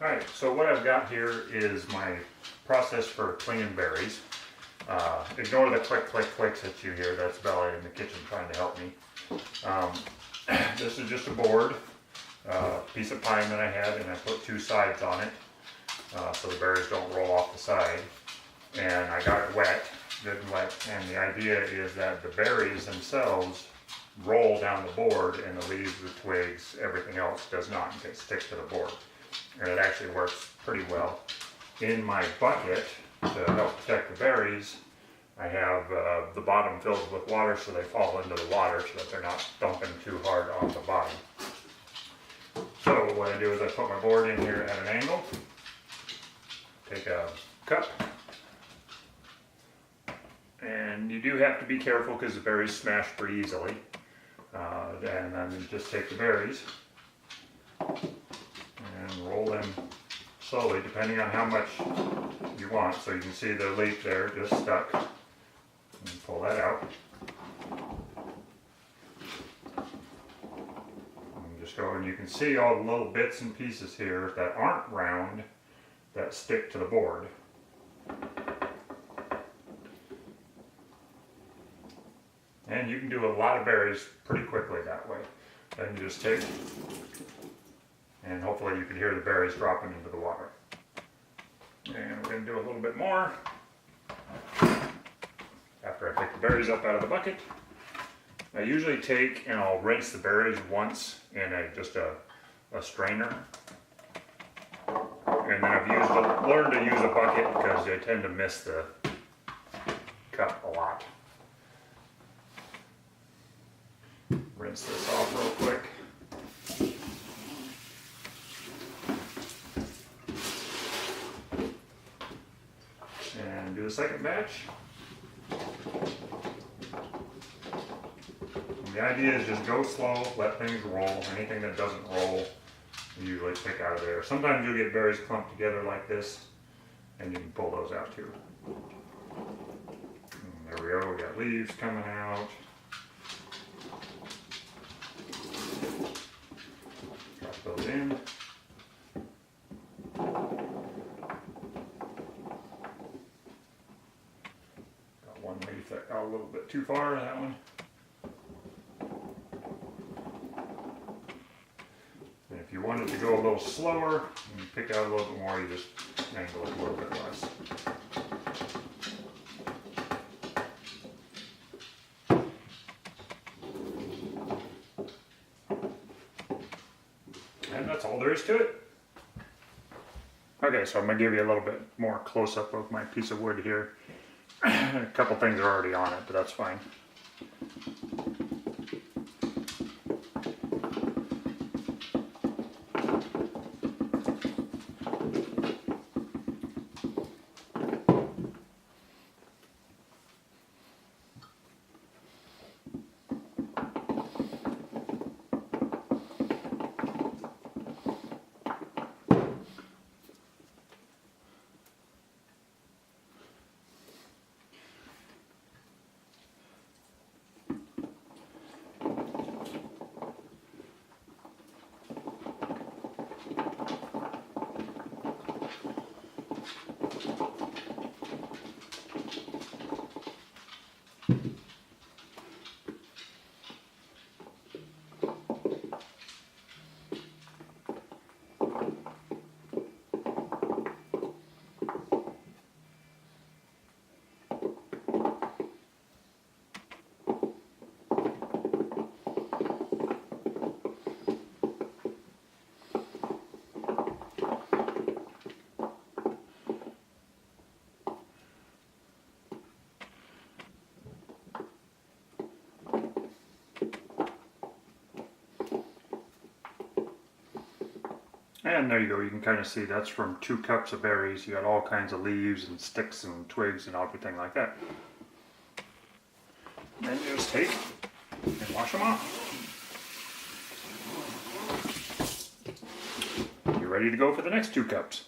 Alright, so what I've got here is my process for cleaning berries. Ignore the click, click, clicks that you hear. That's Bella in the kitchen trying to help me. This is just a board, piece of pine that I had, and I put two sides on it so the berries don't roll off the side. And I got it wet, good and wet, and the idea is that the berries themselves roll down the board and the leaves, the twigs, everything else does not stick to the board. And it actually works pretty well. In my bucket, to help protect the berries, I have the bottom filled with water so they fall into the water so that they're not dumping too hard on the bottom. So what I do is I put my board in here at an angle, take a cup, and you do have to be careful because the berries smash pretty easily. And then just take the berries and roll them slowly depending on how much you want. So you can see the leaf there just stuck. And pull that out. And just go, and you can see all the little bits and pieces here that aren't round that stick to the board. And you can do a lot of berries pretty quickly that way. Then you just take, and hopefully you can hear the berries dropping into the water. And we're going to do a little bit more. After I pick the berries up out of the bucket, I usually take and I'll rinse the berries once in just a strainer. And then I've learned to use a bucket because I tend to miss the cup a lot. Rinse this off real quick. And do the second batch. And the idea is just go slow, let things roll. Anything that doesn't roll, you usually pick out of there. Sometimes you'll get berries clumped together like this, and you can pull those out too. And there we go, we got leaves coming out. Drop those in. Got one leaf that got a little bit too far, that one. And if you want it to go a little slower, and you pick out a little bit more, you just angle it a little bit less. And that's all there is to it. Okay, so I'm going to give you a little bit more close-up of my piece of wood here. A couple things are already on it, but that's fine. And there you go, you can kind of see that's from 2 cups of berries. You got all kinds of leaves and sticks and twigs and everything like that. And then you just take and wash them off. You're ready to go for the next 2 cups.